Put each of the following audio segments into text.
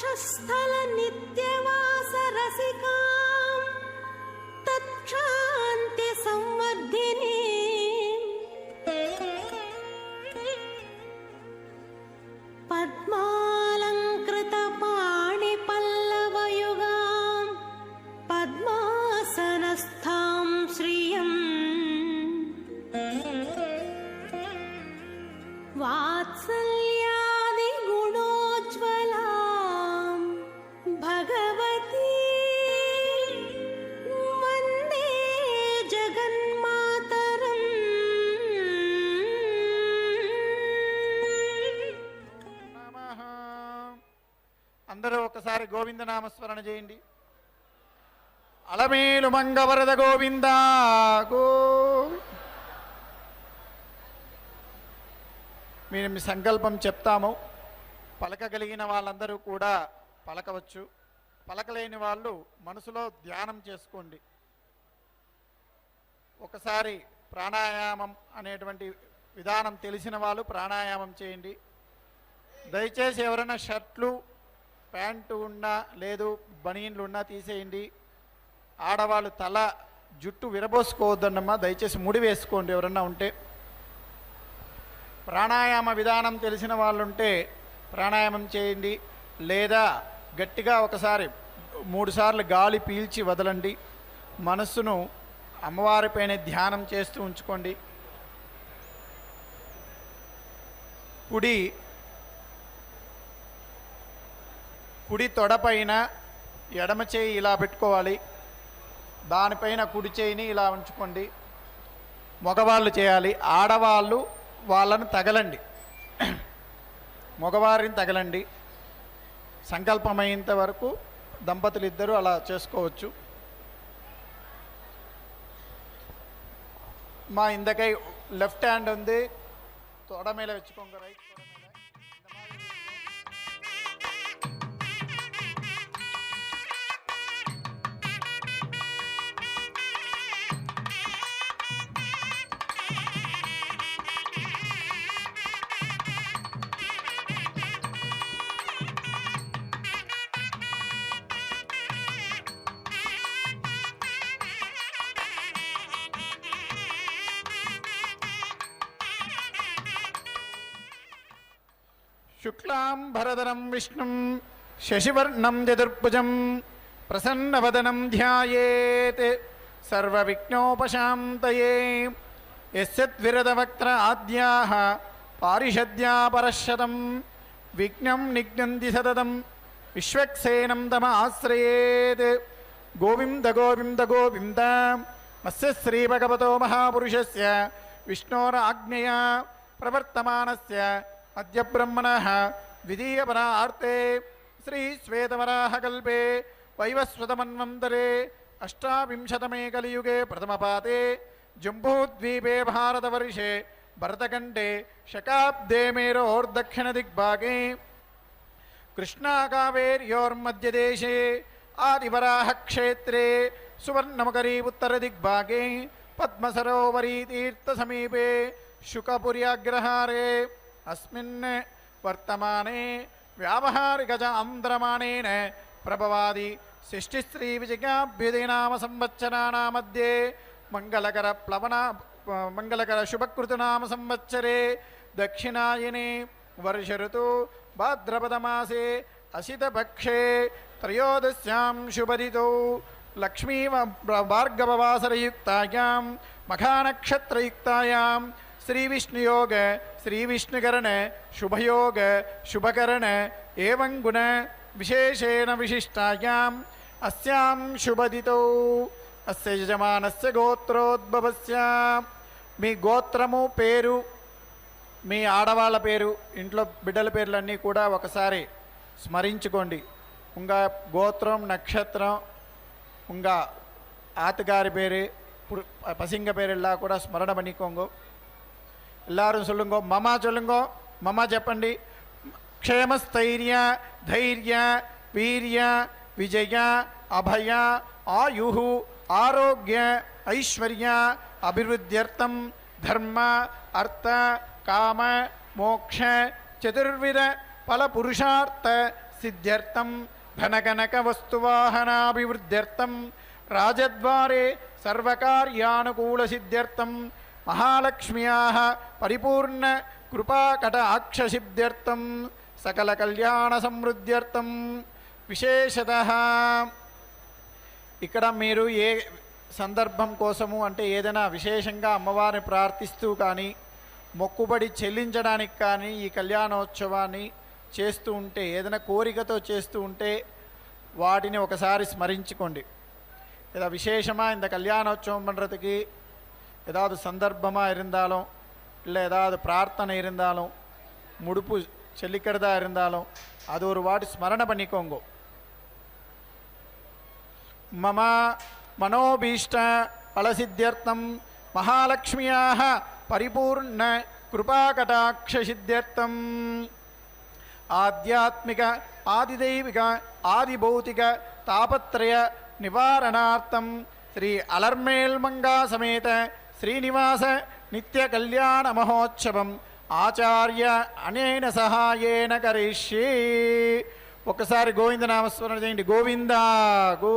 वक्षस्थल नित्यवास रसिकां तत्क्षान्ति संवर्धिनी पद्मालंकृत पाणि पल्लवयुगां पद्मासनस्थां श्रियं वात्सल्यादि गुणोज्ज्वलां भगवती वन्दे जगन्मातरम्। నమః. అందరూ ఒకసారి గోవింద నామస్మరణ చేయండి. అలమేలు మంగవరద గోవింద గో. మేము మీ సంకల్పం చెప్తాము. పలకగలిగిన వాళ్ళందరూ కూడా పలకవచ్చు. పలకలేని వాళ్ళు మనసులో ధ్యానం చేసుకోండి. ఒకసారి ప్రాణాయామం అనేటువంటి విధానం తెలిసిన వాళ్ళు ప్రాణాయామం చేయండి. దయచేసి ఎవరైనా షర్ట్లు ప్యాంటు ఉన్నా లేదు బనీన్లు ఉన్నా తీసేయండి. ఆడవాళ్ళు తల జుట్టు విరబోసుకోవద్దన్నమ్మా, దయచేసి ముడి వేసుకోండి ఎవరన్నా ఉంటే. ప్రాణాయామ విధానం తెలిసిన వాళ్ళు ఉంటే ప్రాణాయామం చేయండి. లేదా గట్టిగా ఒకసారి 3 సార్లు గాలి పీల్చి వదలండి. మనస్సును అమ్మవారిపైన ధ్యానం చేస్తూ ఉంచుకోండి. కుడి తొడపైన ఎడమ చేయి ఇలా పెట్టుకోవాలి. దానిపైన కుడి చేయిని ఇలా ఉంచుకోండి. మగవాళ్ళు చేయాలి. ఆడవాళ్ళు వాళ్ళను తగలండి, మగవారిని తగలండి. సంకల్పమైనంత వరకు దంపతులు ఇద్దరు అలా చేసుకోవచ్చు. మా ఇందకై లెఫ్ట్ హ్యాండ్ ఉంది, తొడ మీద వెచ్చుకోంగ. రైట్ తొడ మీద శుక్లాం భరధరం విష్ణుం శశివర్ణం చతుర్భుజం ప్రసన్నవదనం ధ్యాయేత్ సర్వవిఘ్నోపశాంతయే. యస్యద్విరదవక్త్ర ఆద్యాః పారిషద్యా పరశతం విఘ్నం నిఘ్నంతి సతతం విశ్వక్సేనం తమ ఆశ్రయేత్. గోవింద గోవింద గోవింద మత్స్య శ్రీభగవతో మహాపురుషస్య విష్ణోరాజ్ఞయా ప్రవర్తమానస్య అద్య బ్రహ్మణః ద్వితీయపరార్తే శ్రీ శ్వేతవరాహకల్పే వైవస్వతమన్వంతరే అష్టావింశతమే కలియుగే ప్రథమపాదే జంబూద్వీపే భారతవర్షే భరతఖండే శకాబ్దే మేరోర్దక్షిణదిగ్భాగే కృష్ణాకావేర్యోర్మధ్యదేశే ఆదివరాహక్షేత్రే సువర్ణమకరీ ఉత్తరదిగ్భాగే పద్మసరోవరీ తీర్థసమీపే శుకపుర్యాగ్రహారే అస్మిన్ వర్తమానే వ్యావహారికజ ఆంధ్రమాణేన ప్రభవాది షష్ఠిశ్రీ విజయాభ్యుదయనామ సంవత్సరాణామధ్యే మంగళకర శుభకృతనామ సంవత్సరే దక్షిణాయనే వర్షఋతు భాద్రపదమాసే అసితపక్షే త్రయోదశ్యాం శుభదితౌ లక్ష్మీ భార్గవవాసరయుక్తాయాం మఖానక్షత్రయుక్తాయాం శ్రీవిష్ణుయోగ శ్రీవిష్ణుకరణ శుభయోగ శుభకరణ ఏవం గుణ విశేషేణ విశిష్టాయాం అస్యాం శుభదితౌ అస్య యజమానస్య గోత్రోద్భవస్య. మీ గోత్రము పేరు, మీ ఆడవాళ్ళ పేరు, ఇంట్లో బిడ్డల పేర్లన్నీ కూడా ఒకసారి స్మరించుకోండి. ఉంగ గోత్రం నక్షత్రం ఉంగ ஆத்துக்காரி பேர் பசங்க பேர் எல்லாம் கூட ஸ்மரண பண்ணிக்கோங்க. எல்லாரும் சொல்லுங்க, மமா சொல்லுங்க, மமா చెప్పండి. క్షేమస్థైర్య ధైర్య వీర్య విజయ అభయ ఆయు ఆరోగ్య ఐశ్వర్య అభివృద్ధ్యర్థం ధర్మ అర్థ కామ మోక్ష చతుర్విధ ఫల పురుషార్థ सिद्ध्यर्थं धनकनकवस्तुवाहनाभिवृद्ध्यर्थं राजद्वारे सर्वकार्यानुकूलसिद्ध्यर्थं महालक्ष्म्याः परिपूर्णकृपाकटाक्षसिद्ध्यर्थं सकलकल्याणसमृद्ध्यर्थं విశేషతః ఇక్కడ మీరు ఏ సందర్భం కోసము అంటే ఏదైనా విశేషంగా అమ్మవారిని ప్రార్థిస్తూ కానీ మొక్కుబడి చెల్లించడానికి కానీ ఈ కళ్యాణోత్సవాన్ని చేస్తూ ఉంటే ఏదైనా కోరికతో చేస్తూ ఉంటే వాటిని ఒకసారి స్మరించుకోండి. ஏதா விசேஷமாக இந்த கல்யாணோற்சவம் பண்ணுறதுக்கு ஏதாவது சந்தர்ப்பமாக இருந்தாலும் இல்லை ஏதாவது பிரார்த்தனை இருந்தாலும் முடுப்பு செல்லிக்கிறதா இருந்தாலும் அது ஒரு வாட்டி ஸ்மரணை பண்ணிக்கோங்க. மம மனோபீஷ்ட பலசித்தியர்த்தம் மகாலட்சுமியாக பரிபூர்ண கிருபாகடாட்சசித்தியர்த்தம் ஆத்தியாத்மிக ஆதிதெய்விக ஆதிபௌத்திக தாபத்ரய நிவாரணார்த்தம் ஸ்ரீ அலர்மேல்மங்கா சமேத ஸ்ரீனிவாச நித்திய கல்யாண மகோத்சவம் ఆచార్య అనేన సహాయేన కరిష్యే. ఒకసారి గోవింద నామస్మరణ చేయండి. గోవింద గో.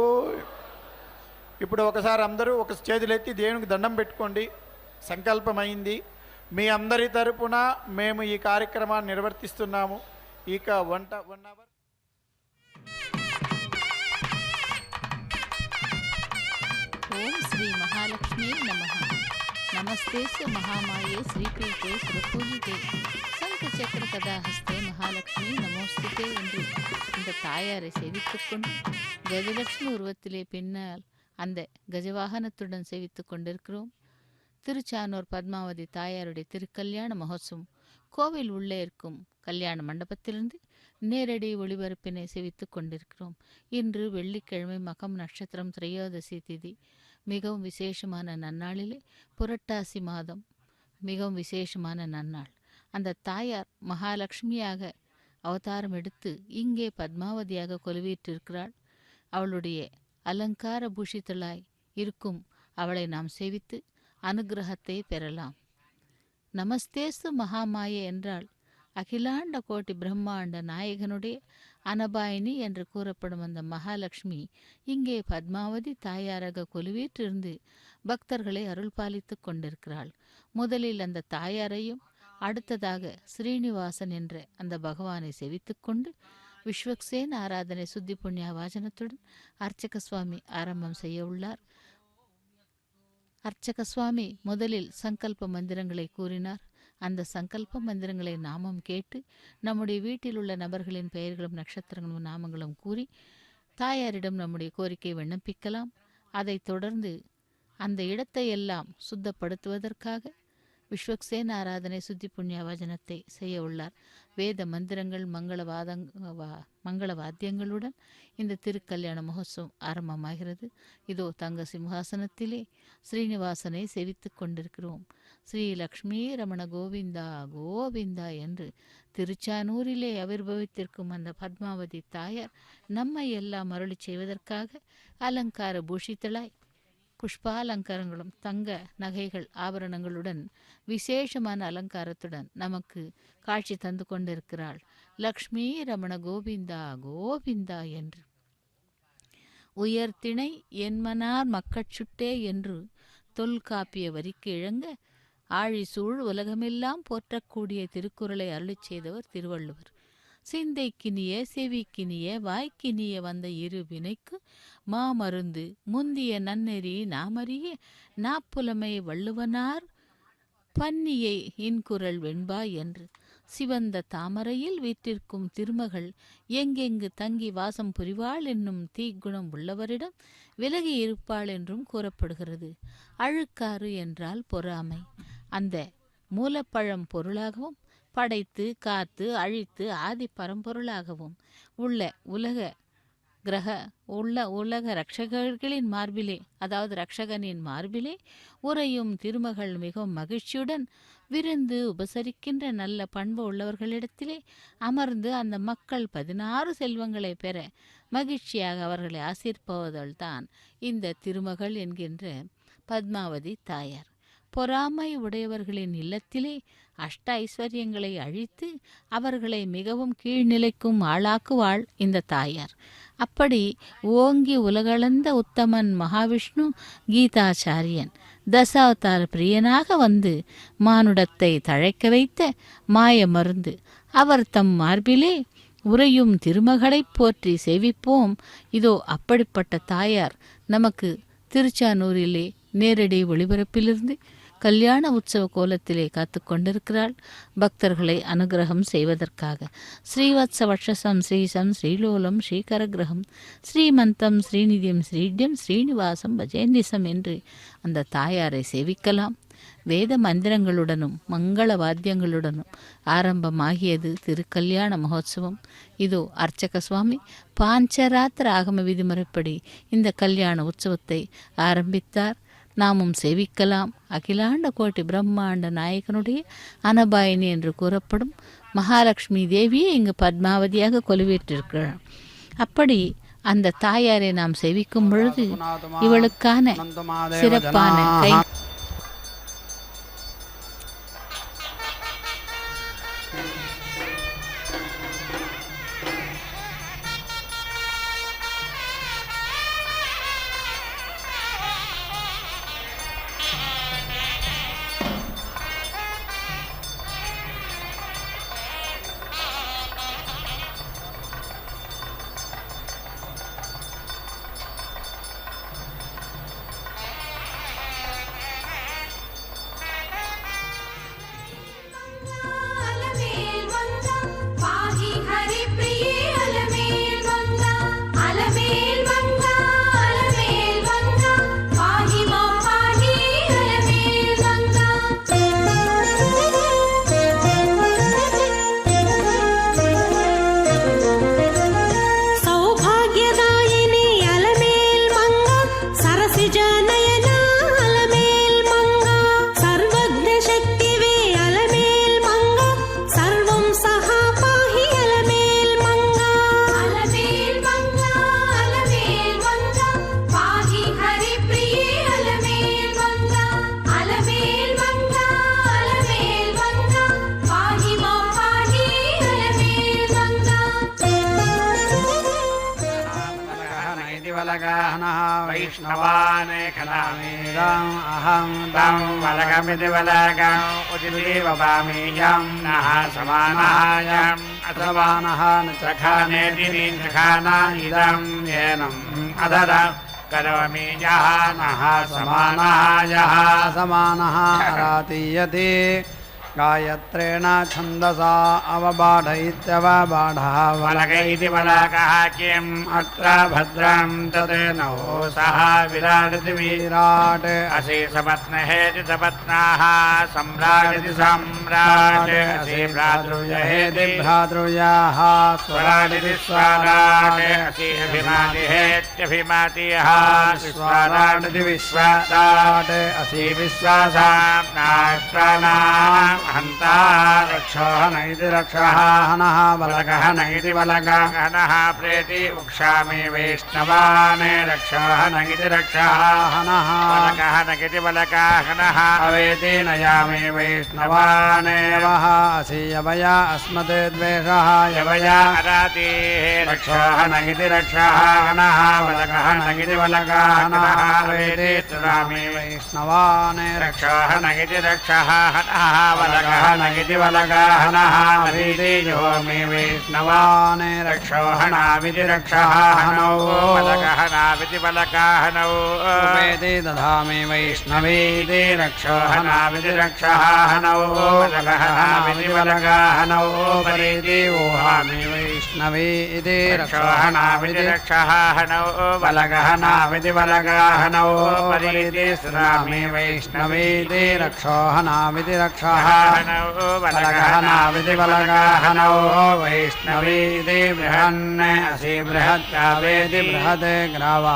ఇప్పుడు ఒకసారి అందరూ ఒక చేతులెత్తి దేవునికి దండం పెట్టుకోండి. సంకల్పమైంది. మీ అందరి తరపున మేము ఈ కార్యక్రమాన్ని నిర్వర్తిస్తున్నాము. ఇక 1 అవర్ ఓం శ్రీ మహాలక్ష్మీ నమః. நமஸ்தேஸ்ய மகாமாயே ஸ்ரீபீட்டே சுரபூஜிதே சங்க சக்கர கதாஹஸ்தே மகாலட்சுமி நமோஸ்துதே என்று இந்த தாயாரை சேவித்துக் கொண்டு கஜலட்சுமி உருவத்திலே பின்னால் அந்த கஜவாகனத்துடன் சேவித்துக் கொண்டிருக்கிறோம். திருச்சானூர் பத்மாவதி தாயாருடைய திருக்கல்யாண மகோத்சவம் கோவில் உள்ளே இருக்கும் கல்யாண மண்டபத்திலிருந்து நேரடி ஒளிபரப்பினை சேவித்துக் கொண்டிருக்கிறோம். இன்று வெள்ளிக்கிழமை மகம் நட்சத்திரம் திரையோதசி திதி. மிகவும் விசேஷமான நன்னாளிலே புரட்டாசி மாதம் மிகவும் விசேஷமான நன்னாள். அந்த தாயார் மகாலட்சுமியாக அவதாரம் எடுத்து இங்கே பத்மாவதியாக கொலுவீற்றிருக்கிறாள். அவளுடைய அலங்கார பூஷித்தளாய் இருக்கும் அவளை நாம் சேவித்து அனுகிரகத்தை பெறலாம். நமஸ்தேஸ்து மகாமாயே என்றால் அகிலாண்ட கோட்டி பிரம்மாண்ட நாயகனுடைய அனபாயினி என்று கூறப்படும் அந்த மகாலட்சுமி இங்கே பத்மாவதி தாயாராக கொலுவீற்றிருந்து பக்தர்களை அருள் பாலித்து கொண்டிருக்கிறாள். முதலில் அந்த தாயாரையும் அடுத்ததாக ஸ்ரீனிவாசன் என்ற அந்த பகவானை செவித்துக் கொண்டு விஸ்வக்சேன் ஆராதனை சுத்தி புண்ணிய வாசனத்துடன் அர்ச்சக சுவாமி ஆரம்பம் செய்ய உள்ளார். அர்ச்சக சுவாமி முதலில் சங்கல்ப மந்திரங்களை கூறினார். அந்த சங்கல்ப மந்திரங்களை நாமம் கேட்டு நம்முடைய வீட்டில் உள்ள நபர்களின் பெயர்களும் நட்சத்திரங்களும் நாமங்களும் கூறி தாயாரிடம் நம்முடைய கோரிக்கை விண்ணப்பிக்கலாம். அதைத் தொடர்ந்து அந்த இடத்தை எல்லாம் சுத்தப்படுத்துவதற்காக விஸ்வக்சேன் ஆராதனை சுத்தி புண்ணிய வஜனத்தை செய்ய உள்ளார். வேத மந்திரங்கள் மங்கள வாத்தியங்களுடன் இந்த திருக்கல்யாண மகோத்சவம் ஆரம்பமாகிறது. இதோ தங்க சிம்ஹாசனத்திலே ஸ்ரீனிவாசனை செவித்துக் கொண்டிருக்கிறோம். ஸ்ரீ லக்ஷ்மி ரமண கோவிந்தா கோவிந்தா என்று திருச்சானூரிலே ஆவிர்பவித்திருக்கும் அந்த பத்மாவதி தாயார் நம்மை எல்லாம் அருளி செய்வதற்காக அலங்கார பூஷித்தளாய் புஷ்பாலங்காரங்களும் தங்க நகைகள் ஆபரணங்களுடன் விசேஷமான அலங்காரத்துடன் நமக்கு காட்சி தந்து கொண்டிருக்கிறாள். லக்ஷ்மி ரமண கோவிந்தா கோவிந்தா என்று உயர்திணை என்மனார் மக்கட்சுட்டே என்று தொல்காப்பிய வரிக்கு இழங்க ஆழிசூழ் உலகமெல்லாம் போற்றக்கூடிய திருக்குறளை அருளிச் செய்தவர் திருவள்ளுவர். சிந்தைக்கினிய செவிக்கினிய வாய்க்கினிய வந்த இரு வினைக்கு மாமருந்து முந்திய நன்னெறி நாமறிய நாப்புலமை வள்ளுவனார் பன்னியை இன்குரல் வெண்பா என்று சிவந்த தாமரையில் வீற்றிருக்கும் திருமகள் எங்கெங்கு தங்கி வாசம் புரிவாள் என்னும் தீக்குணம் உள்ளவரிடம் விலகி இருப்பாள் என்றும் கூறப்படுகிறது. அழுக்காறு என்றால் பொறாமை. அந்த மூலப்பழம் பொருளாகவும் படைத்து காத்து அழித்து ஆதி பரம்பொருளாகவும் உலக ரட்சகர்களின் மார்பிலே, அதாவது ரட்சகனின் மார்பிலே உறையும் திருமகள் மிகவும் மகிழ்ச்சியுடன் விருந்து உபசரிக்கின்ற நல்ல பண்பு உள்ளவர்களிடத்திலே அமர்ந்து அந்த மக்கள் 16 செல்வங்களை பெற மகிழ்ச்சியாக அவர்களை ஆசீர்ப்பவதல்தான் இந்த திருமகள் என்கின்ற பத்மாவதி தாயார். பொறாமை உடையவர்களின் இல்லத்திலே அஷ்ட ஐஸ்வர்யங்களை அழித்து அவர்களை மிகவும் கீழ்நிலைக்கும் ஆளாக்குவாள் இந்த தாயார். அப்படி ஓங்கி உலகளந்த உத்தமன் மகாவிஷ்ணு கீதாச்சாரியன் தசாவதார பிரியனாக வந்து மானுடத்தை தழைக்க வைத்த மாய மருந்து அவர் தம் மார்பிலே உறையும் திருமகளைப் போற்றி சேவிப்போம். இதோ அப்படிப்பட்ட தாயார் நமக்கு திருச்சானூரிலே நேரடி ஒளிபரப்பிலிருந்து கல்யாண உற்சவ கோலத்திலே காத்து கொண்டிருக்கிறாள் பக்தர்களை அனுகிரகம் செய்வதற்காக. ஸ்ரீவத்ச வட்சசம் ஸ்ரீசம் ஸ்ரீலோலம் ஸ்ரீகரகிரகம் ஸ்ரீமந்தம் ஸ்ரீநிதியம் ஸ்ரீட்யம் ஸ்ரீனிவாசம் பஜேந்திசம் என்று அந்த தாயாரை சேவிக்கலாம். வேத மந்திரங்களுடனும் மங்கள வாத்தியங்களுடனும் ஆரம்பமாகியது திருக்கல்யாண மகோத்சவம். இதோ அர்ச்சக சுவாமி பாஞ்சராத்திர ஆகம விதிமுறைப்படி இந்த கல்யாண உற்சவத்தை ஆரம்பித்தார். நாமும் சேவிக்கலாம். அகிலாண்ட கோட்டி பிரம்மாண்ட நாயகனுடைய அனபாயினி என்று கூறப்படும் மகாலட்சுமி தேவியே இங்கு பத்மாவதியாக கொலுவேற்றிருக்கிறார். அப்படி அந்த தாயாரை நாம் சேவிக்கும் பொழுது இவளுக்கான சிறப்பான கை वैष्णवाने खलामीदम् अहं तं वलगमिति वलगम् उदिदेव वामीयं नः समानायम् अथवानः न चखानेति चखाना इदं येनम् अदर करोमि यः नः समानायः समानः रातीयते गायत्रेण छन्दसा अवबाढैत्यवबाढः वलग इति वलगः किम् अत्र भद्रं तत् नो सः विराडिति विराट् असि सपत्नहेति सपत्नाः सम्राडिति सम्राट् असि भ्रातृव्यहेति भ्रातृव्याः स्वराडिति स्वराट् असि अभिमातिहेत्यभिमातिः स्वराडिति विश्वासाट् असि विश्वासाप्नाप्राणाः हन्ता रक्षोहन इति रक्षः हनः वलगः इति वलगः हनः प्रेति उक्षामि वैष्णवान् रक्षोहन इति रक्षः हनः वलगः इति वलगः हनः अवेति नयामि वैष्णवान् वः असि यवया अस्मत् द्वेषः यवया अरातिः रक्षोहन इति रक्षः हनः वलगः इति वलगः हनः अवेति स्तुरामि वैष्णवान् रक्षोहन इति रक्षः हनः वलगः इति वलगः हनः अवेति जोमि वैष्णवान् रक्षोहणाविति रक्षः हनौ वलगः नाविति वलगः हनौ उपेति दधामि वैष्णवेति रक्षोहणाविति रक्षः हनौ वलगः नाविति वलगः हनौ परेति वोहामि वैष्णवे इति रक्षोहणाविति रक्षः हनौ वलगः नाविति वलगः हनौ परेति स्तुरामि वैष्णवेति रक्षोहणाविति रक्षः हनौ वलगः नाविति वलगः हनौ वैष्णवेति बृहन् असि बृहत्तावेति बृहत् ग्रावा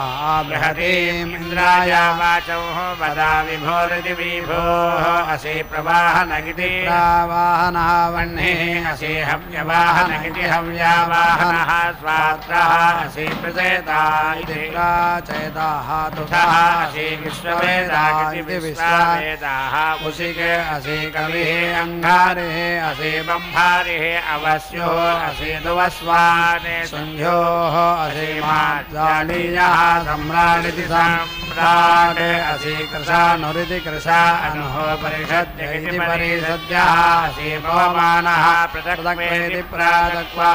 बृहतीमिन्द्राय वाचौ वदा विभोरिति विभोः असि प्रवाहनगिति प्रवाहनः वह्निः असि हव्यवाहनगिति हव्या वाहनः स्वात्रः असि प्रचेता इति प्रचेताः तुषः असि विश्ववेदा इति विश्ववेदाः उशिके असि कविः अंगारिः असि बंभारिः अवस्यो असि दुवस्वाने संध्योः असि मार्जालीयः सम्राडिति सम्राट् असि कृशानुरिति कृशा अनुः परिषद्यैति परिषद्यः असि पवमानः पृथक्वेति प्रातक्वा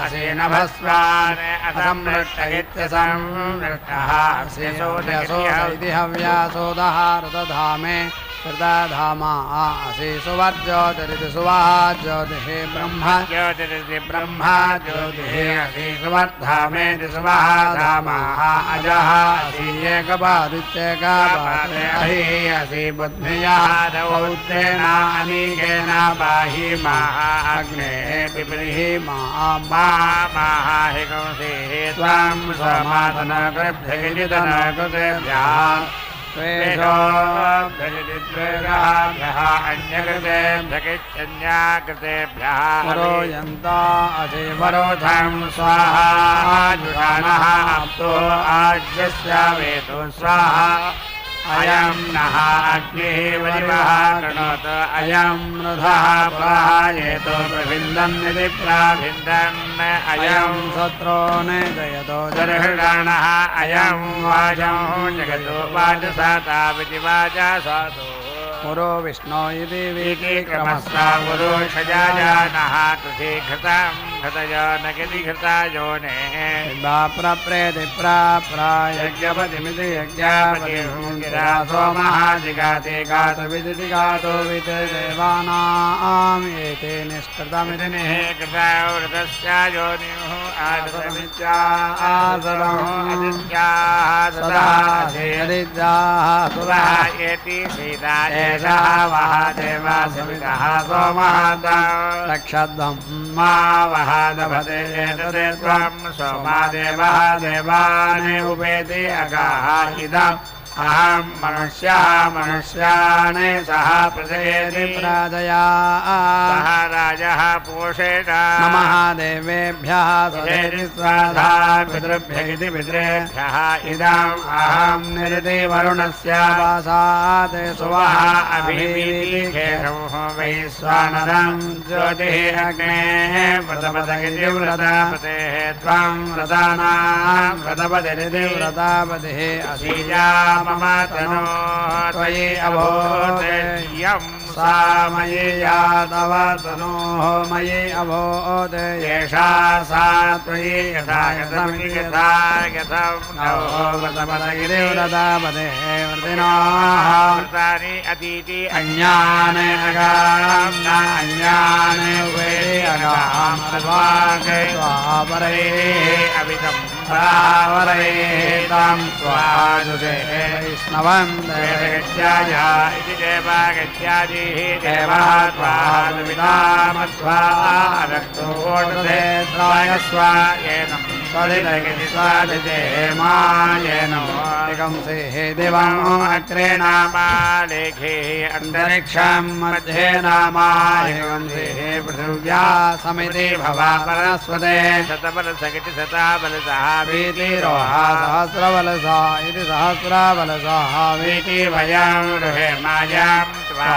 असि नभस्वान् असमृष्ट इत्यसमृष्टः असि सोदयसो इति हव्यासोदः ऋतधामे कृताधामा असि सुवर्ज्योतिरिति सुवाज्योतिः ब्रह्म ज्योतिरिति ब्रह्मा ज्योतिः असि सुवर्धामेति सुवहाधामाः अजः असि एकपादित्येकपादे अहि असि बुद्धियः रौद्रेण अनीकेन बाहि अग्नेः पिबृः माहिकंसिः त्वां समातनकृभ्यः द्वेषोभ्यः अन्यकृतेभ्यः वरोयन्ता असि वरोधं स्वाहा जुषाणः आप्तो आज्यस्यावेतो स्वाहा अयं नः अग्निः वरिवः कृणोत अयं मृधः प्रायेतो प्रभिन्दन् इति प्राभिन्दन् अयं शत्रो नेदयतो दर्हृणाः अयं वाजं जगतो वाजसाताविति वाजा सातो पुरो विष्णो इति विकीक्रमस्ता पुरुषजानः कृषि घृतं घृतयो न किति घृतायोने प्रप्रेति प्रायज्ञपतिमिति यज्ञपतिरा सोमः जिगाति गातविदिति गातो विति देवानाम् एते निष्कृतमिति निःकृतवृतस्यायोनिः आदमित्यासदः सदा आदित्याः सुरः एति सीता एषः वः देवा सवितः सोमः रक्षध्वं मा वः दभते एतदे त्वं सोमा देवः देवानि उपेति अगाः इदम् अहं मनुष्यः मनुष्याणि सह प्रजयति प्राजया सह राजः पोषेत नमः देवेभ्यः सदेति स्वाधा पितृभ्यः इति पितृभ्यः इदम् अहं निरति वरुणस्य वासात् सुवः अभिवीखेषं वैश्वानरं ज्योतिः अग्नेः व्रतपतिरिति व्रतपतेः त्वं व्रतानां व्रतपतिरिति व्रतापतिः असीजा मम तनो त्वयि अभूत् यं सा मयि या तव तनोः मयि अभूत् एषा सा त्वयि यथा यथमिति यथा यथं नवो व्रतपतिरिति व्रतापतेः व्रतिनोः व्रतानि अतीति अन्यान् अगाम् न अन्यान् उपेति अगाम् अद्वाक् त्वापरैः अवितं प्रावरैः तं त्वाजुषे वैष्णवं देवगत्याय इति देवागत्यादिः देवः त्वादुविदामत्वा रक्तोषधे त्रायस्व येनं स्वधितगिति स्वाधिते मायेन दिगंसेः दिवम् अग्रे नामालेखेः अन्तरिक्षं मध्ये नामायगंसेः पृथिव्या समिति भवा परस्वते शतबलसगिति शताबलसः वीतिरोहा सहस्रबलसा इति सहस्राबलसा वीति वयं रुहेमायं त्वः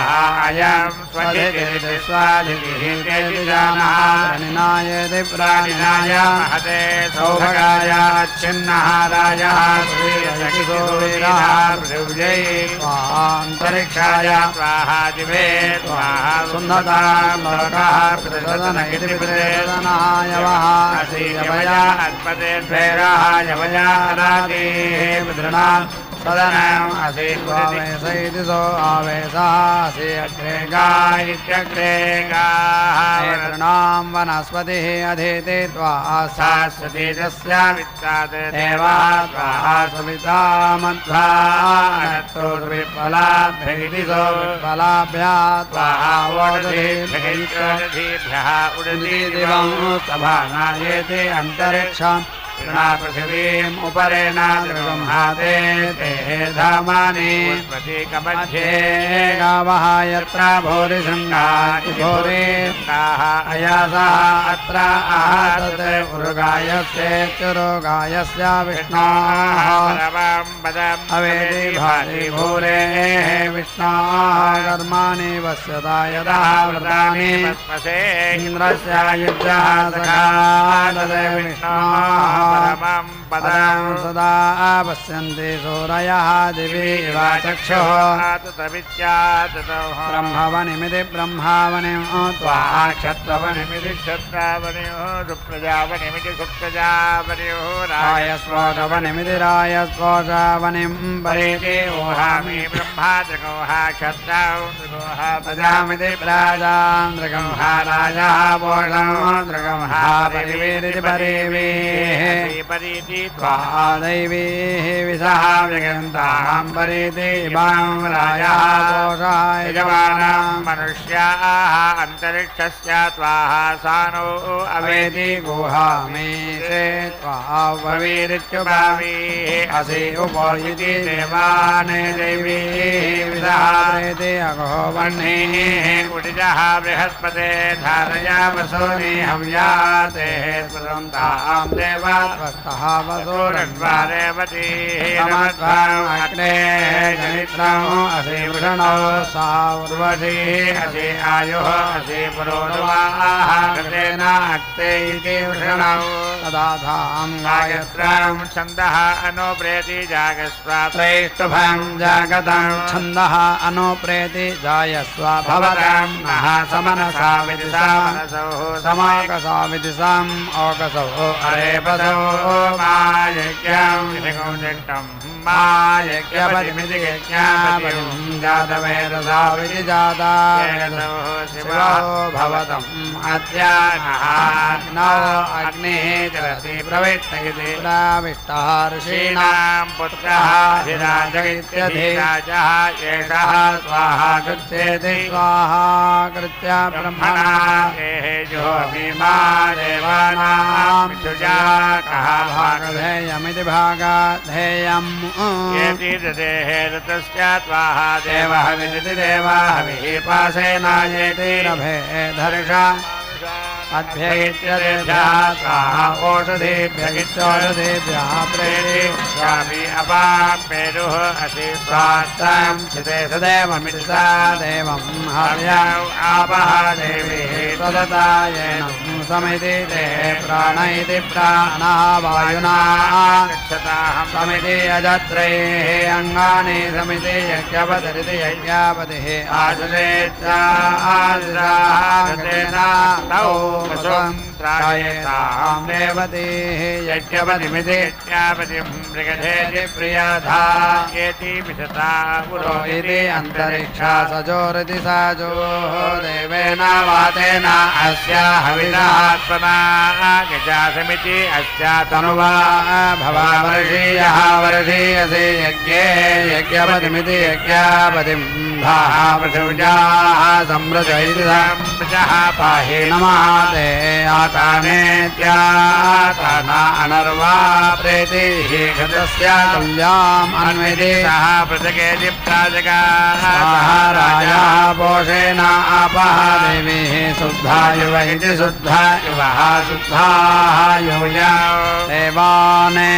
अयं स्वधितिरिति स्वाधितिः इति जानः प्रणिनायेति प्राणिनाय महते सौभगाय छिन्नः राजः श्रीरजकिशोरीरः पृथिव्यै त्वान्तरिक्षाय स्वाहा दिवे स्वाहा सुन्दतां लोकः प्रतिशतन इति पितृशतनायवः असीयवया अद्पते द्वैरः यवया राजेः पितॄणां सदनम् असि त्वावेश इति सो आवेशः असि अग्रे गा इत्यग्रे गाः पितॄणां वनस्पतिः अधीते त्वा शाश्वती तस्य वित्तात् देवः त्वाः सविता मध्वा अनत्तो विफलाभ्यगिति सो विफलाभ्यः त्वाः ओषधीभ्यः उडति दिवं सभानायेति अन्तरिक्षं पृथिवीम् उपेन दृगंहाते ते धामानि उत्पत्तिकमध्ये गावः यत्र भूरिशृङ्गा भूरिशृङ्गाः अयासः अत्र आहतते उरुगायस्येत्युरुगायस्य विष्णोः अवेदि भाति भूरेः विष्णोः कर्माणि वस्यता यदा व्रतानि इन्द्रस्य युज्यः सखा तदे विष्णोः पदं सदा पश्यन्ति सूरयः दिवि इव चक्षुः ब्रह्मवनिमिति ब्रह्मावनिं त्वा क्षत्रवनिमिति क्षत्रावनियोः सुप्रजावनिमिति सुप्रजावनियोः रायस्पोषवनिमिति रायस्पोषवनिं परेति ओहामि ब्रह्मादृगोः क्षत्रावृगोः प्रजामिति प्राजान्द्रगंः राजः पोषं दृगंः परिवीरिति परिवीः दैवीः विसः विगन्तां परीति इमां राजः पोषः यजमानां मनुष्याः अन्तरिक्षस्य त्वाः सानो अवेति गुहामि ते त्वाववीरित्युभावीः असि उपोयिति देवाने दैवीः विसः प्रेति अगो वह्निः कुटिजः बृहस्पते धारया वसूनि हव्याते स्वतन्तां देवात्वस्तः वसूरण्वारेवतीः नमस्कारम् अग्ने जनित्रम् असि वृषणो सा उर्वशीः असि आयुः असि पुरोर्वाः कृतेन अक्ते इति वृषणौ तदाधां गायत्रं छन्दः अनुप्रेति जागस्व त्रैष्टुभं जागतं छन्दः अनुप्रेति जायस्व भवतं नः समनसा विदिशा समाकसा विदिशाम् औकसौ अरेपसौ मायज्ञं मायज्ञपतिमिति यज्ञापतिं जातवेदसा विधि जाता शिवो भवतम् अद्य नौ अग्निः चलति प्रविष्ट इति प्रविष्टः ऋषीणां पुत्रः अधिराज इत्यधिराजः एषः स्वाहा कृत्येति स्वाहा कृत्य ब्रह्मणा जोऽभिमा देवानां विषुजाकः भागधेयमिति भागाधेयम् ऋतस्य त्वाहा देवः विदिति देवाभिः पासेनायेति रभे धर्षा अभ्यैत्यदेभ्यः स्वाहा ओषधेभ्यगित्योषधेभ्यः प्रेतेभ्यापि अपापेरुः असि स्वात्तां चिते सदेवमिति सा देवं हव्यौ आपः देवीः तदतायेन समिति ते प्राण इति प्राणः वायुना गच्छताहं समिति अजत्रैः अङ्गानि समिति यज्ञपतिरिति यज्ञापतिः आजुषेत्याजुरागतेन तौ वसुन्त्रायेतां देवतीः यज्ञपतिमिति यज्ञापतिं मृगधेति प्रियधा एति विशता पुरो इति अन्तरिक्षा सजोरिति साजोः देवेन वातेन अस्य हविनात्मना गजासमिति अस्या तनुवा भवा वर्षीयः वर्षीयसे यज्ञे यज्ञपतिमिति यज्ञापतिं धाः पृथिव्याः संव्रजयितः पाहि नमः ते आतानेत्याताना अनर्वा प्रेतिः घटस्य तुल्याम् अन्वेति सः पृथगेति प्राजगाः राजा पोषेण आपः देवीः शुद्धा युव इति शुद्धा युवः शुद्धाः युव्या देवाने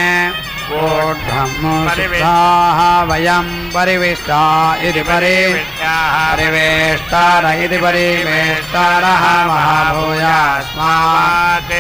ऊर्ध्वं शुद्धाः वयं परिविष्टा इति परिवेष्टार इति परिवेष्टारः महाभूयास्मात्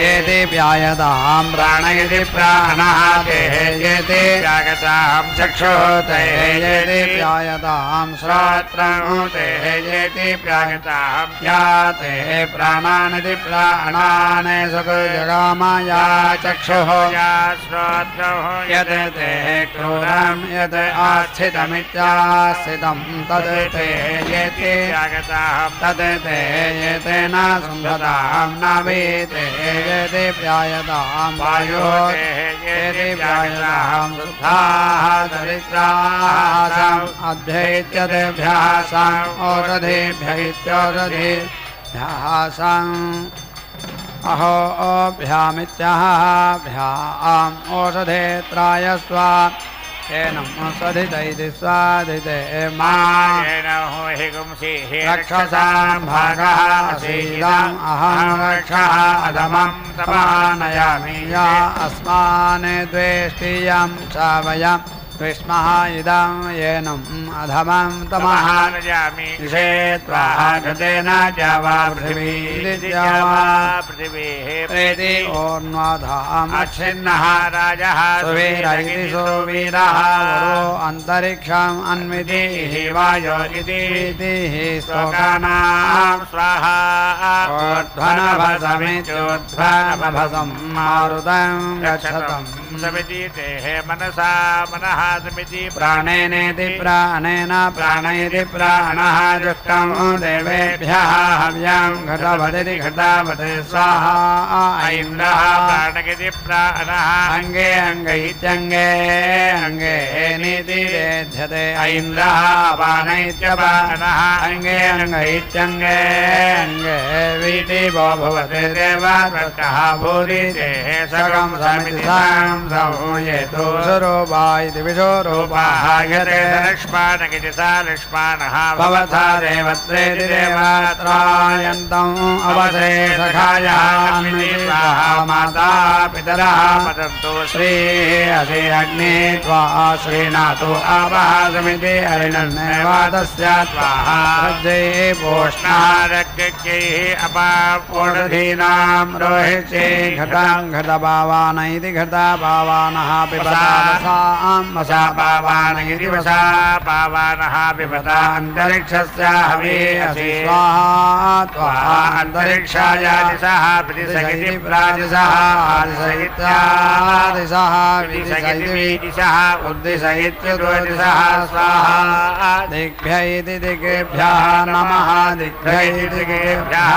येति व्यायतां प्राण इति प्राणः ते येति जागतां चक्षुः ते येति व्यायतां श्रोत्रं ते येति जागतां या ते प्राणानिति प्राणान् सुखजगामया चक्षुः या श्रोत्रं यत् ते क्रूरं यत् आस्थितमित्यास्थितं तत् ते येति जागतां तत् ते येतेन शुम्भतां न वीते येति व्यायतां वायुः येति व्यायतां शुद्धाः दरिद्राः अध्यैत्यतेभ्यः साम् ओषधेभ्य इत्योषधेभ्यः साम् अहोभ्यामित्याभ्याम् ओषधे त्रायस्व येन सधितैति स्वादिते मायेन हि गुंसिः रक्षसां भागः असीदम् अहं रक्षः अधमं तमानयामि या अस्मान् द्वेष्टियं च वयं विस्मः इदं येनम् अधमं तमः नयामि इषे त्वाः घटेन जावा पृथिवीः प्रेति ओर्ध्वधाम् अच्छिन्नः राजः सुवीर इति सुवीरः वरो अन्तरिक्षम् अन्वितिः वायो इति श्लोकानां स्वाहा ऊर्ध्वनभसमित्युध्वनभसं मारुतं गच्छतम् समिति तेः मनसा मनः समिति प्राणेनेति प्राणेन प्राणेति प्राणः जुष्टं देवेभ्यः हव्यं घटवदिति घटावते स्वाहा ऐन्द्रः प्राणगिति प्राणः अंगे अंगैत्यंगे अंगे नीति वेध्यते ऐन्द्रः अपानैत्यपानः अंगे अंगैत्यंगे अंगे वीति वो भवते देवत्वः भूरि देः सकं समिति संयेतो स्वरूपा इति विश्वरूपाः यते लक्ष्माणगिति सा लक्ष्माणः भवता देवत्रेति देवत्रायन्तम् अवसे सखायः माता पितरः वदन्तु श्री असि अग्नि त्वा श्रीणातु आपः समिति अरिणन्नेवातस्य त्वाः सज्जै पोष्णः रज्ञैः अपापूर्णधीनां रोहिषे घटां घटभावान इति घटाभावानः पिबतावसां वसा पावान इति वसा पावानः पिबता अन्तरिक्षस्य हवे असि स्वाहा त्वाः अन्तरिक्षाय दिशः प्रतिसगिति प्रादिशः आदिशयित्यादिशः विदिशः उद्दिशयित्युद्दिशः स्वाहा दिग्भ्य इति दिग्भ्यः नमः दिग्भ्य इति दिग्भ्यः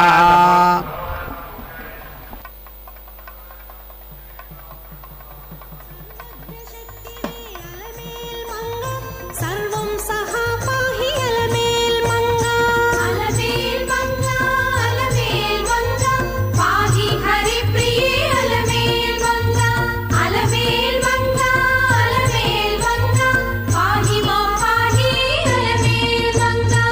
सर्वं सहा पाहि अलमेल मंगा अलमेल मंगा अलमेल मंगा पाहि हरि प्रिये अलमेल मंगा अलमेल मंगा अलमेल मंगा पाहि मां पाहि अलमेल मंगा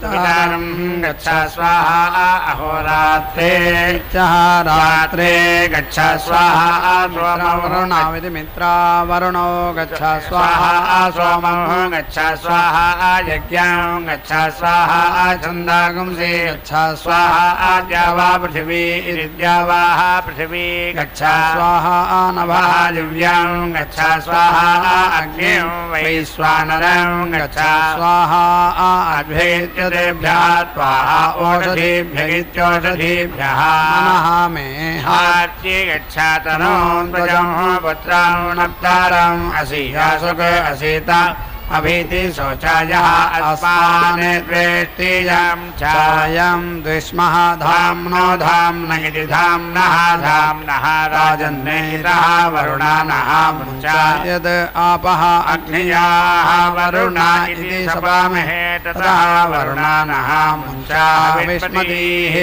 पितारं गच्छ स्वाहा अहोरात्रे रात्रे गच्छ स्वाहा सोमवरुणाविति मित्रा वरुणो गच्छ स्वाहा सोमो गच्छ स्वाहा यज्ञं गच्छ स्वाहा छन्दागुंसि गच्छ स्वाहा द्यावा पृथिवी द्यावाः पृथिवी गच्छ स्वाहा नभः दिव्यं गच्छ स्वाहा अग्निं वैश्वानरं गच्छ स्वाहा अद्भेत्यतेभ्यः स्वाहा ओषधीभ्यगित्योषधीभ्यः मनः मे हात्ये गच्छ तनोन्वजं पुत्रं नप्तारम् असीयासुक असीता अभीति शौचायः अस्मान् द्वेष्टियं चायं द्विष्मः धाम्नो धाम्न इति धाम्नः धाम्नः राजन्नेरः वरुणानः मुञ्चा यद् आपः अग्नियाः वरुणा इति सपामहे ततः वरुणानः मुञ्चा विष्मतीः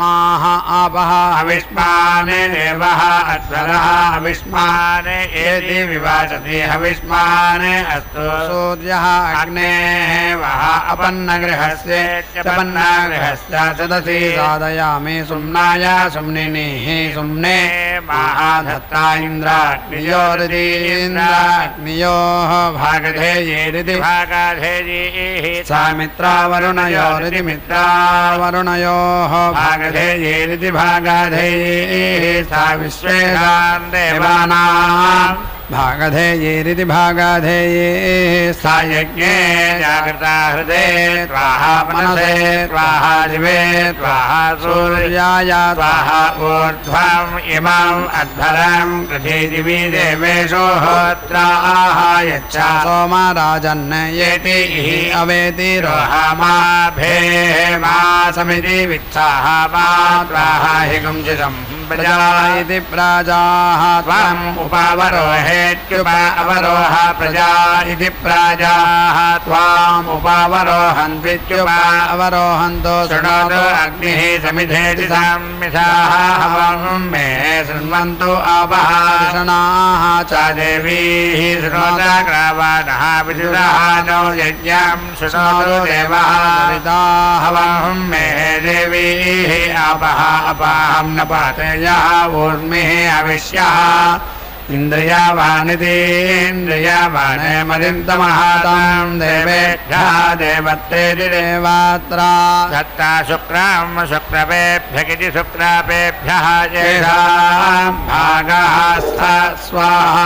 माः आपः हविष्मान् देवः अध्वरः हविष्मान् एति विवाचति हविष्मान् अस्तु सूर्यः अग्नेः वः अपन्नगृहस्य चपन्नगृहस्य सदसि साधयामि सुम्नाय सुम्निनीः सुम्ने महाधत्ता इन्द्राग्नियोरिन्द्राग्नियोः भागधेयेरिति भागधेयेः सामित्रा वरुणयोरिति मित्रा वरुणयोः भागधेयेरिति भागधेयेः सा विश्वेषान् देवानां भागधेयेरिति भागधेये सा यज्ञे जागृता हृदे स्वाहा मनसे स्वाहा दिवे स्वाहा सूर्याय स्वाहा ऊर्ध्वम् इमम् अध्वरम् पृथिवी देवेषु होत्राः यच्छ सोमराजन् येति अवेति रोहमाभेमा समिति वित्साः मात्राः हि गुंसितम् प्रजा इति प्राजाः त्वम् उपावरोहेत्युप अवरोह प्रजा इति प्राजाः त्वाम् उपावरोहन्त्वित्युप अवरोहन्तो शृणोतु अग्निः समिधेति संमिषाः हवं मे शृण्वन्तु आपः ऋषणाः च देवीः शृणोत ग्रावाणः विदुरः नो यज्ञं शृणोतु देवः सविता हवं मे देवीः आपः अपाहं न पाते ऊर्मिः अविश्यः इन्द्रियावानितीन्द्रियावाने मदिन्तमहातां देवेभ्यः देवत्रेति देवात्रा दत्ता शुक्रं शुक्रपेभ्यगिति शुक्रापेभ्यः येषां भागः स्वाहा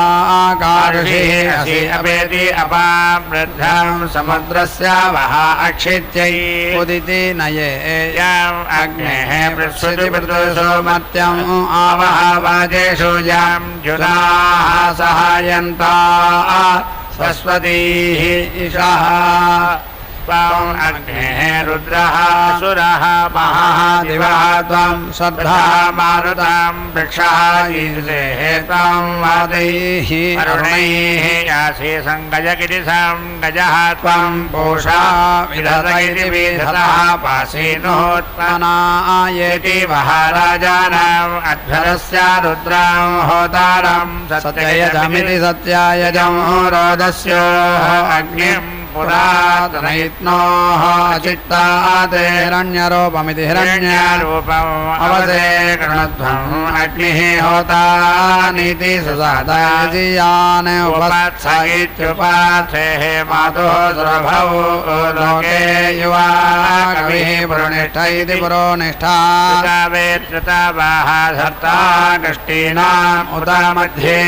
कारुषिः असि अपेति अपां वृद्धं समुद्रस्य वः अक्षित्यै उदिति नये यम् अग्नेः पृच्छति पृथुसोमत्यम् आवह वाजेषु यं जुना सहायन्ता सरस्वतीः ईशाः त्वम् अग्नेः रुद्रः असुरः महादिवः त्वं श्रद्धा मारुतं वृक्षः ईदृशेः त्वं वादैः अरुणैः यासि सङ्गजगिरि सङ्गजः त्वं पूषा विधत इति विधतः पासीनोत्पन्नायेति महाराजानाम् अध्वरस्य रुद्रं होतारं सत्ययजमिति सत्यायजं रोदस्योः अग्निं पुरातनयत्नोः अचित्तात् हिरण्यरूपमिति हिरण्यरूपम् अवसे कृणध्वम् अग्निः होतानीति सुसादाजियान् उपत्स इत्युपात्सेः मातुः सुरभौ लोके युवा कविः पुरोनिष्ठ इति पुरोनिष्ठा वेत्कृतवाः धर्ता कृष्टीनाम् उत मध्ये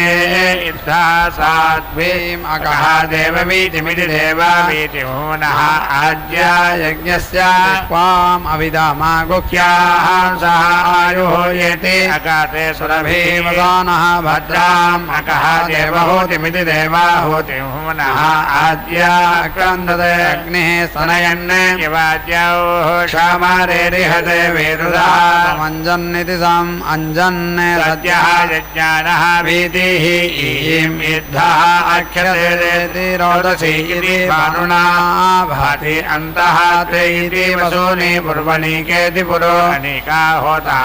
इद्धा साध्वीम् अकः देववीतिमिति देवा वीतिमूनः आद्य यज्ञस्य त्वाम् अविदामा गुह्याः सह आयुः येति अकाते सुरभीवदानः भद्राम् अकः देवहूतिमिति देवाहूतिमूनः आद्य क्रन्दते अग्निः स्तनयन् शिवाद्यौः क्षामारेरिहते वेरुदामञ्जन्निति सम् अञ्जन् सद्यः यज्ञानः भीतिः ईम् इद्धः अक्षतेति रोदसी वारुणा भाति अन्तः ते इति वसूनि पूर्वणीकेति पुरो अनेका होता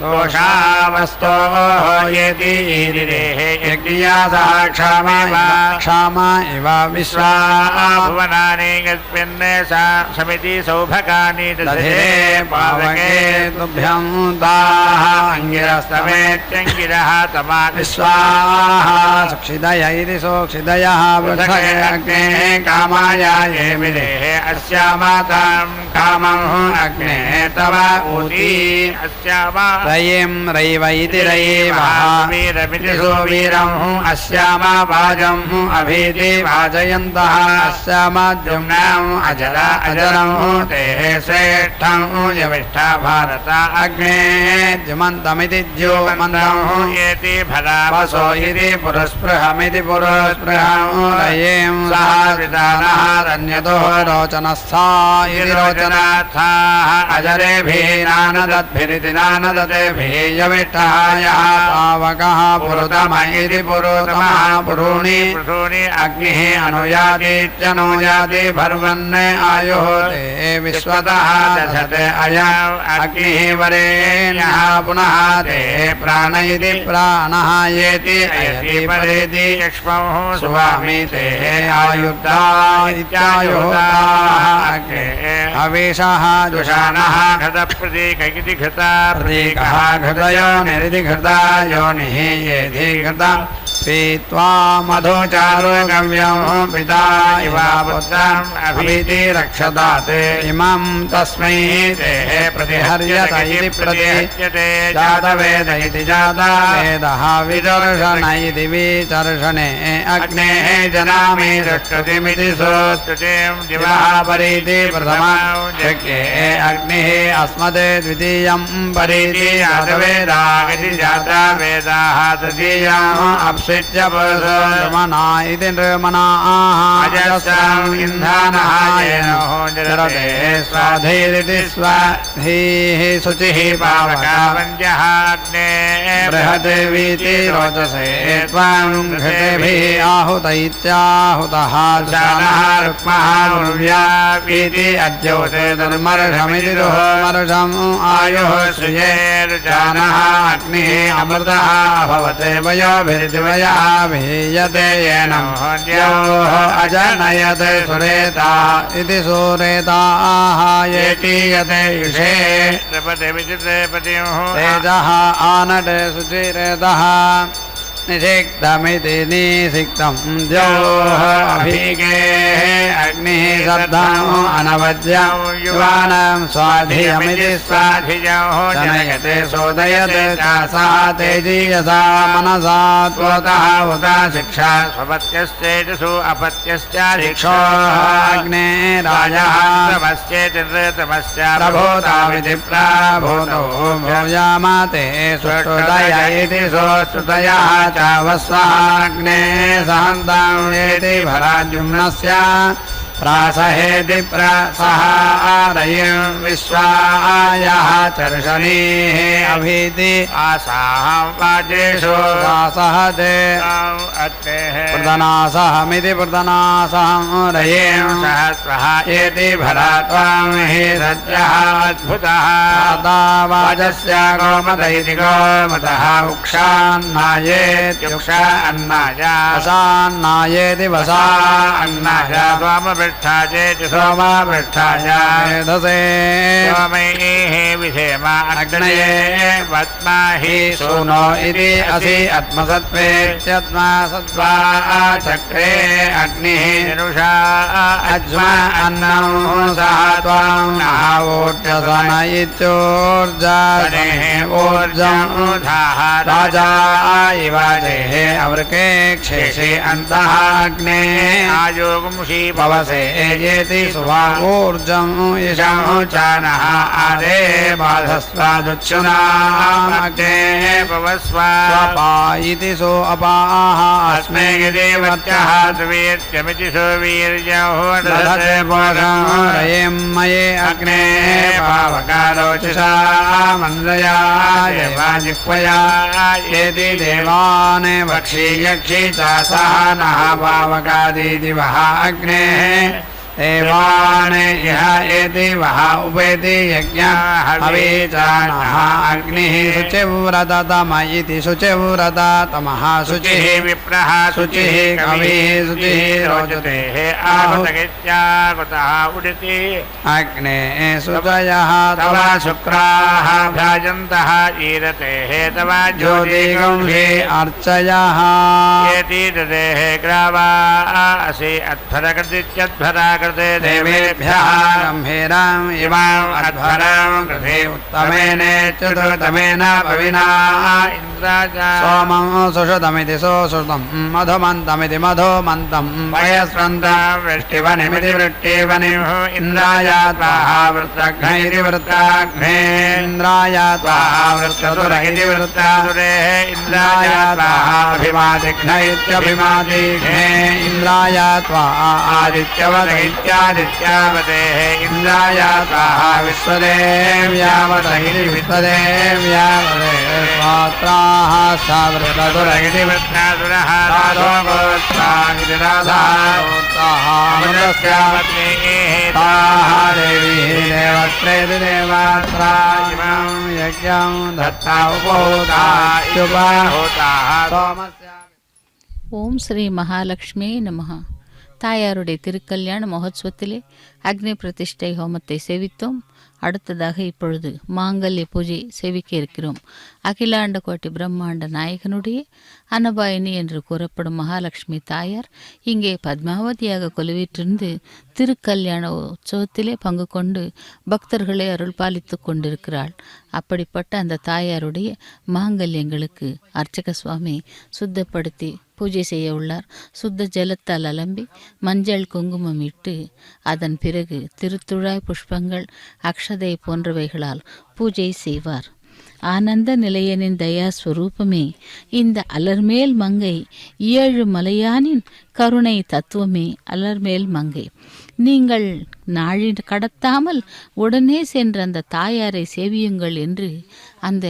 दोषावस्तोः येति ईरिरेः यज्ञियासः क्षामा इव विश्वा भुवनानि यस्मिन् समिति सौभगानि दधे पावके तुभ्यं ताः अंगिरस्तमेत्यंगिरः तमा विश्वाः सुक्षिदय इति सोक्षिदयः पृथगे अग्नेः कामाय ये विदेः अस्यामातां कामं अग्नेः तव ऊती अस्यामा रयिं रैव इति रयिवः वीरमिति वीरं अस्यामा वाजं अभीति वाजयन्तः अस्यामाद्युम्नाम् अजरा अजरं ते श्रेष्ठं यविष्ठा भारत अग्ने द्युमन्तमिति द्युमन्तं येति भला वसो इति पुरस्पृहमिति पुरस्पृहं रयें सहाविदानः रन्यतो रोचनस्था इति रोचनार्थाः अजरेभिः नानदद्भिरिति नानदतेभिः यविष्ठः यः पावकः पुरुतम इति पुरुतमः पुरूणि अग्निः अनुयातीत्यनुयाति भर्वन् आयुः ते विश्वतः दधते अयम् अग्निः वरेण्यः पुनः ते प्राण इति प्राणः येति अयति परेति यक्ष्मः स्वामी ते आयुधा इत्यायुधाः अग्ने हविषः दुषाणः घृतप्रतीक इति घृता प्रतीकः घृतयो निरिति घृता योनिः येधि घृता पीत्वा मधुचारो गव्यं पिता इव पुत्रम् अभीति रक्षतात् इमं तस्मै तेः प्रतिहर्यत इति प्रतिहर्यते जातवेद इति जातवेदः विचर्षण इति विचर्षणे अग्नेः जनामि दुष्कृतिमिति सुस्तुतिं दिवः परीति प्रथमं यज्ञे अग्निः अस्मदे द्वितीयं परीति जातवेदा इति जातवेदाः तृतीयम् अप्सु मना इति नृमनाः अजस्रम् इन्धानः येनोः जरते स्वाधीरिति स्वाधीः शुचिः पावकावन्त्यः अग्ने बृहदेवीति रोचसे त्वां घृतेभिः आहुत इत्याहुतः जानः रुक्मः उर्व्यापीति अद्योते दुर्मर्षमिति दुर्मर्षम् आयुः श्रियेर्जानः अग्निः अमृतः अभवते वयोभिर्दिवय भीयते येन द्योः अजनयते सुरेता इति सुरेताः येतीयते युषे तेजः आनटे शुचिरेतः निषिक्तमिति निषिक्तं द्योः अभीगेः अग्निः शब्दम् अनवद्यं युवानं स्वाधियमिति स्वाधियोः जनयते सोदयते चासा तेजीयसा मनसा त्वतः उता शिक्षा स्वपत्यश्चेतसु अपत्यश्चाधिक्षोः अग्ने राजः तमश्चेतमस्य प्रभूताविति प्राभूतो भूयामाते सुष्टुतय इति सोष्टुतयः चावस्वाग्ने सहन्तां येति भराद्युम्नस्य प्रासहेति प्रसहारयं विश्वायः चर्षणीः अभीति आसाहं वाजेषु सहते प्रदनासहमिति प्रदनासहं रयें सहस्रः येति भरा त्वां हि सत्यः अद्भुतः वाजस्य गोमत इति गोमतः उक्षान्नायेत्युक्षा अन्नाय वसान्नायेति वसा अन्नाय सोमपृष्ठाचेति सोमपृष्ठाय मेधसे सोमैः विधेम अग्नये पद्मा हि सूनो इति असि आत्मसत्त्वेत्यत्मा सत्त्वा चक्रे अग्निः निरुषा अज्मा अन्नं सह त्वां नावोट्यसन इत्योर्जानेः ऊर्जं धाः राजा इव देः अवृके क्षेषे अन्तः अग्ने आयोगुंषि पवसे येति सुवा ऊर्जं यशं चानः आदे बाधस्वादुच्छुनामग्ने पवस्व स्वपा इति सो अपाः अस्मै देवत्यः सुवीर्यमिति सुवीर्यहो दधते बोधं रयें मये अग्ने पावकारोचिषा मन्दया देवाजिह्वया येति देवान् वक्षि यक्षि च सह नः पावकादिदिवः अग्नेः देवान् इह एति वह उपेति यज्ञं हविषाणः अग्निः शुचिव्रततम इति शुचिव्रततमः शुचिः विप्रः शुचिः कविः शुचिः रोचते आहुतगित्यागतः उदिति अग्ने शुचयः तव शुक्राः भ्राजन्तः ईरते तव ज्योतिगुंषे अर्चयः एति ददेः ग्रावा असि अध्वरकृतित्यध्वरा कृते देवेभ्यः गम्भीरम् इमाम् अध्वरम् कृते उत्तमेन चतुर्थमेन पविना सोमं सुषुतमिति सुश्रुतम् मधुमन्तमिति मधुमन्तम् पयस्वन्तम् वृष्टिवनिमिति वृष्टिवनिः इन्द्राय त्वाहा वृत्रघ्न इति वृत्राघ्नेन्द्राय त्वाहा वृत्रतुर इति वृत्रातुरेः इन्द्राय त्वाहा अभिमादिघ्न इत्यभिमादिघ्ने इन्द्राय त्वाहा आदित्यवत इत्यादित्यावतेः इन्द्राय त्वाहा विश्वदेव्यावत इति विश्वदेव्यावतेः स्वात्राः सावृत्रतुर इति वृत्रातुरः राधो गोत्रानिति राधाः अमृतस्यावत्नीः ताः देवीः देवत्रेति देवात्रा इमं यज्ञं दत्ता उपहूता इत्युपहूताः सोमस्य ஓம் ஸ்ரீ மகாலட்சுமி நமஹ. தாயாருடைய திருக்கல்யாண மகோத்சவத்திலே அக்னி பிரதிஷ்டை ஹோமத்தை சேவித்தோம். அடுத்ததாக இப்பொழுது மாங்கல்ய பூஜை சேவிக்க இருக்கிறோம். அகிலாண்ட கோட்டி பிரம்மாண்ட நாயகனுடைய அனபாயினி என்று கூறப்படும் மகாலட்சுமி தாயார் இங்கே பத்மாவதியாக கொலுவிற்றிருந்து திருக்கல்யாண உற்சவத்திலே பங்கு கொண்டு பக்தர்களை அருள் பாலித்து கொண்டிருக்கிறாள். அப்படிப்பட்ட அந்த தாயாருடைய மாங்கல்யங்களுக்கு அர்ச்சக சுவாமி சுத்தப்படுத்தி பூஜை செய்ய உள்ளார். சுத்த ஜலத்தால் அலம்பி மஞ்சள் குங்குமம் இட்டு அதன் பிறகு திருத்துழாய் புஷ்பங்கள் அக்ஷதை போன்றவைகளால் பூஜை செய்வார். ஆனந்த நிலையனின் தயாஸ்வரூபமே, இந்த அலர்மேல் மங்கை 7 மலையானின் கருணை தத்துவமே அலர்மேல் மங்கை. நீங்கள் நாழி கடத்தாமல் உடனே சென்ற அந்த தாயாரை சேவியுங்கள் என்று அந்த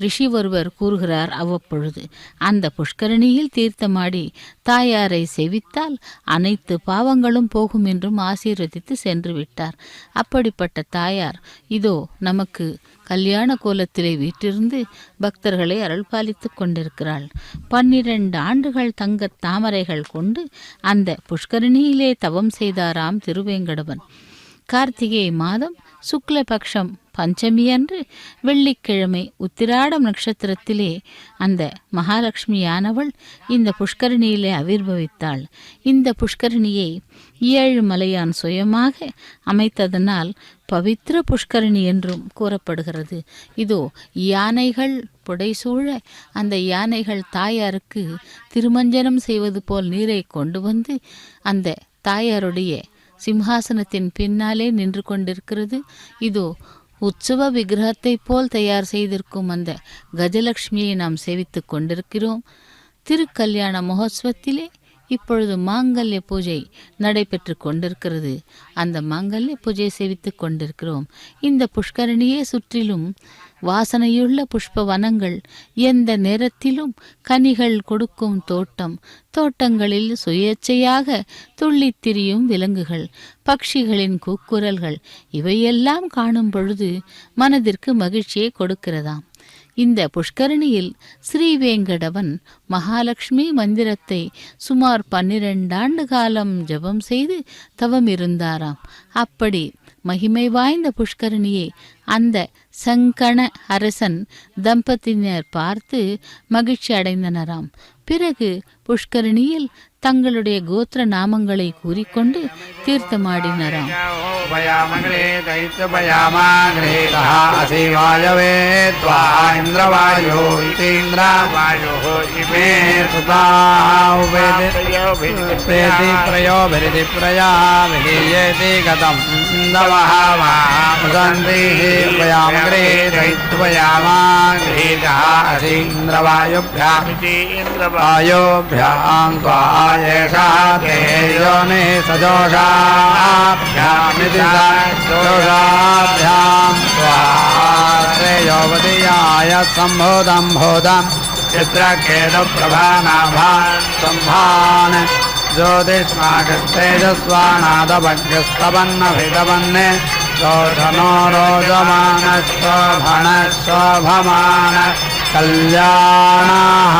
ரிஷி ஒருவர் கூறுகிறார். அவ்வப்பொழுது அந்த புஷ்கரணியில் தீர்த்தமாடி தாயாரை செவித்தால் அனைத்து பாவங்களும் போகும் என்றும் ஆசீர்வதித்து சென்று விட்டார். அப்படிப்பட்ட தாயார் இதோ நமக்கு கல்யாண கோலத்திலே வீற்றிருந்து பக்தர்களை அருள் பாலித்து கொண்டிருக்கிறாள். 12 ஆண்டுகள் தங்க தாமரைகள் கொண்டு அந்த புஷ்கரணியிலே தவம் செய்தாராம் திருவேங்கடவன். கார்த்திகை மாதம் சுக்லபக்ஷம் பஞ்சமி அன்று வெள்ளிக்கிழமை உத்திராடம் நட்சத்திரத்திலே அந்த மகாலட்சுமியானவள் இந்த புஷ்கரணியிலே ஆவிர்பவித்தாள். இந்த புஷ்கரணியை 7 மலையான் சுயமாக அமைத்ததனால் பவித்ர புஷ்கரணி என்றும் கூறப்படுகிறது. இதோ யானைகள் புடைசூழ அந்த யானைகள் தாயாருக்கு திருமஞ்சனம் செய்வது போல் நீரை கொண்டு வந்து அந்த தாயாருடைய சிம்ஹாசனத்தின் பின்னாலே நின்று கொண்டிருக்கிறது. இதோ உற்சவ விக்கிரகத்தை போல் தயார் செய்திருக்கும் அந்த கஜலட்சுமியை நாம் சேவித்து கொண்டிருக்கிறோம். திருக்கல்யாண மகோத்சவத்திலே இப்பொழுது மாங்கல்ய பூஜை நடைபெற்று கொண்டிருக்கிறது. அந்த மாங்கல்ய பூஜை சேவித்து கொண்டிருக்கிறோம். இந்த புஷ்கரணியை சுற்றிலும் வாசனையுள்ள புஷ்ப வனங்கள், எந்த நேரத்திலும் கனிகள் கொடுக்கும் தோட்டம், தோட்டங்களில் சுயேச்சையாக துள்ளித் திரியும் விலங்குகள், பட்சிகளின் கூக்குரல்கள், இவையெல்லாம் காணும் பொழுது மனதிற்கு மகிழ்ச்சியை கொடுக்கிறதாம். இந்த புஷ்கரணியில் ஸ்ரீவேங்கடவன் மகாலட்சுமி மந்திரத்தை சுமார் 12 ஆண்டு காலம் ஜபம் செய்து தவம் இருந்தாராம். அப்படி மகிமை வாய்ந்த புஷ்கரணியை அந்த சங்கண அரசன் தம்பதியினர் பார்த்து மகிழ்ச்சி அடைந்தனராம். பிறகு புஷ்கரணியில் தங்களுடைய கோத்திர நாமங்களை கூறிக்கொண்டு தீர்த்தமாடினராம். योने सजोषाभ्यामिति जोषाभ्यां त्वाश्रेयोवदीयाय सम्भोदं भोदं चित्रकेतुप्रभानाभान् सम्भान् ज्योतिष्मागस्तेजस्वानादभग्यस्तवन्नभितवन्ने रोषनो रोजमानः शोभमान कल्याणः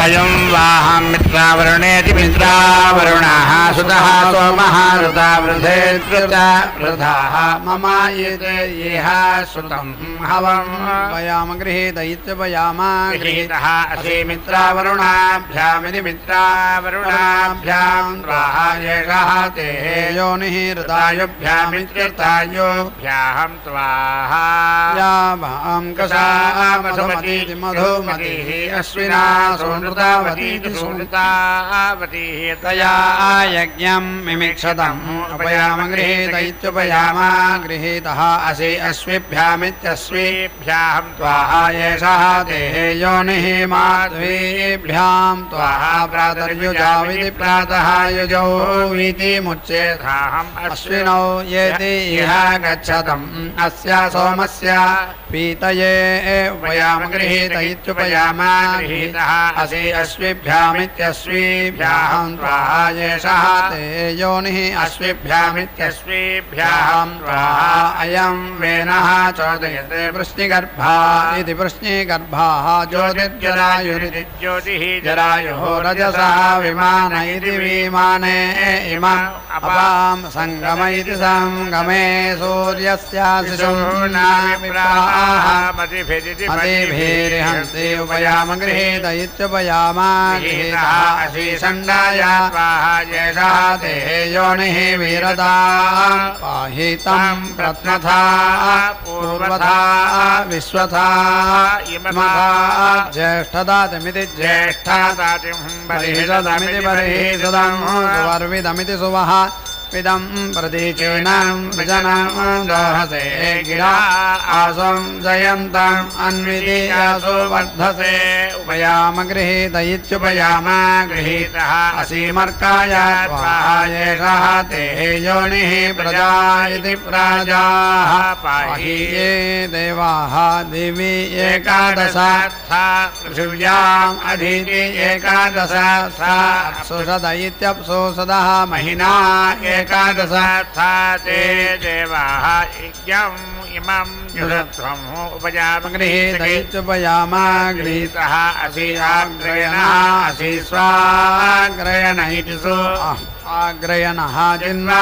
अयं वाहं मित्रावरुणेति मित्रावरुणः सुतः सोमः ऋता वृथाः मम एते येह श्रुतं हवं वयाम गृहीत इत्युपयाम गृहीतः असि मित्रावरुणाभ्यामिति मित्रावरुणाभ्यां स्वाहा येषः ते योनिः ऋतायुभ्यामित्यर्थायोभ्याहं स्वाहा या भां कसामधुमतीति मधुमतिः अश्विना सोनृतावतीति सोनृतावतीः तया यज्ञं मिमिक्षतम् उपयाम गृहीत इत्युपयाम गृहीतः असि अश्विभ्यामित्यश्विभ्यां स्वाहा येषः ते योनिः माध्वीभ्यां त्वाहा प्रातर्युजाविति प्रातः युजौ वीति मुच्येथाहम् अश्विनौ येति इह गच्छतम् अस्य सोमस्य पीतये उपयाम गृहीत इत्युपयाम गृहीतः असि अश्विभ्यामित्यश्विभ्यां त्वाहा येषः ते योनिः अश्विभ्यामित्यश्विभ्यां स्वाहा अयं वेनः चोदयते वृष्णिगर्भा इति वृष्णिगर्भाः ज्योतिर्जरायुरिति ज्योतिः जरायुः रजसः विमान इति विमाने इमम् अपां सङ्गम इति सङ्गमे सूर्यस्य मतिभिरिहन्ति उपयाम गृहीत इत्युपयाम गृहीतः असि षण्डाया येषः ते योनिः वीरतां पाहि तं प्रत्नथा पूर्वथा विश्वथा इमथा ज्येष्ठदातिमिति ज्येष्ठदातिं बर्हिषदमिति बर्हिषदं सुवर्विदमिति सुवः पिदं प्रतीचीनं विजनं दोहसे गिरा आसं जयन्तम् अन्वितीयासु वर्धसे उपयाम गृहीत इत्युपयाम गृहीतः असीमर्काय स्वाहा येषः ते योनिः प्रजा इति प्राजाः पाहि ये देवाः दिवि एकादश पृथिव्याम् अधीति एकादश अप्सुषद इत्यप्सुषदः महिना एकादश ते देवाः यज्ञम् इमं युधत्वम् उपयाम गृहीत इत्युपयाम गृहीतः असि आग्रयणः असि स्वाग्रयण इति सु आग्रयणः जिन्वा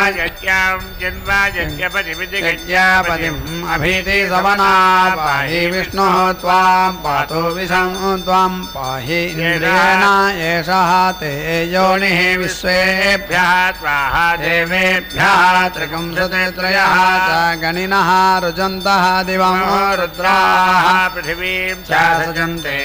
यज्ञपतिम् अभीति सवना पाहि विष्णुः त्वां पातु विषं त्वां पाहि इन्द्रियेण एषः ते योनिः विश्वेभ्यः स्वाहा देवेभ्यः त्रिपुंसते त्रयः च गणिनः रुजन्तः दिवं रुद्राः पृथिवीं च सजन्ते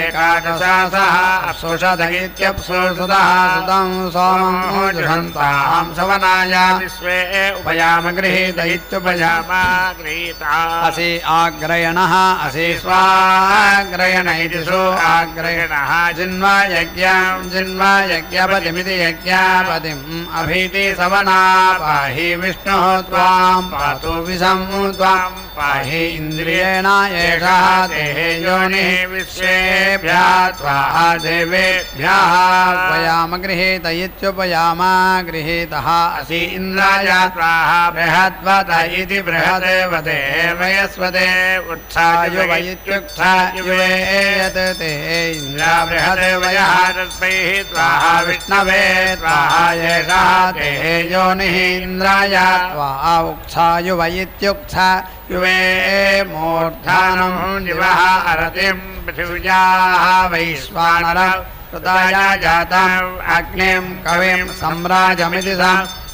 एकादशासः अप्सुषद इत्यप्सुषदः सुतं सोमं जुषन्तां सवनाय विश्वे उपयाम गृहीत इत्युपयाम गृहीता असि आग्रयणः असि स्वाग्रयण इति सु आग्रयणः जिन्वा यज्ञपतिमिति यज्ञपतिम् अभीति सवना पाहि विष्णुः त्वां पातु विषं त्वां पाहि इन्द्रियेण एषः ते योनिः विश्वेभ्यः त्वाहा देवेभ्यः उपयाम गृहीत इत्युपयाम गृहीतः असि इन्द्राय स्वाहा बृहद्वत इति बृहदेवते वयस्वते उत्सायुव इत्युत्सायुवेयत् ते इन्द्रा बृहदेवयः तस्मैः स्वाहा विष्णवे स्वाहा येषः ते योनिः इन्द्राय स्वाहा उक्सायुव इत्युक्सायुवे मूर्धानं दिवः अरतिं पृथिव्याः वैश्वानर कृताय जातम् अग्निं कविं सम्राजमिति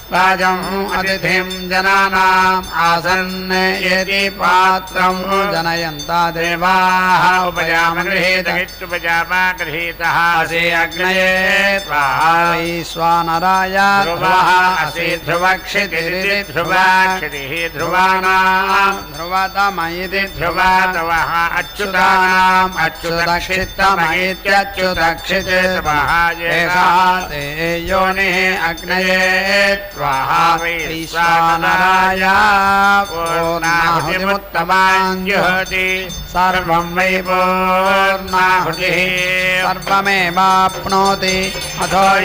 राजम् अतिथिं जनानाम् आसन् यदि पात्रं जनयन्ता देवाः उपयाम गृहीत इत्युपयाम गृहीतः असि अग्नये स्वाहा वैश्वानराय ध्रुवः असि ध्रुवक्षितिरिति ध्रुवाक्षितिः ध्रुवाणां ध्रुवतम इति ध्रुवतवः अच्युतानाम् अच्युतक्षित्तम इत्यच्युतक्षितिर्वः येषः ते योनिः अग्नये स्वाहा वैश्वानराय पूर्णाहुतिमुत्तमां जुहोति सर्वं वै पूर्णाहुतिः सर्वमेवाप्नोति अथो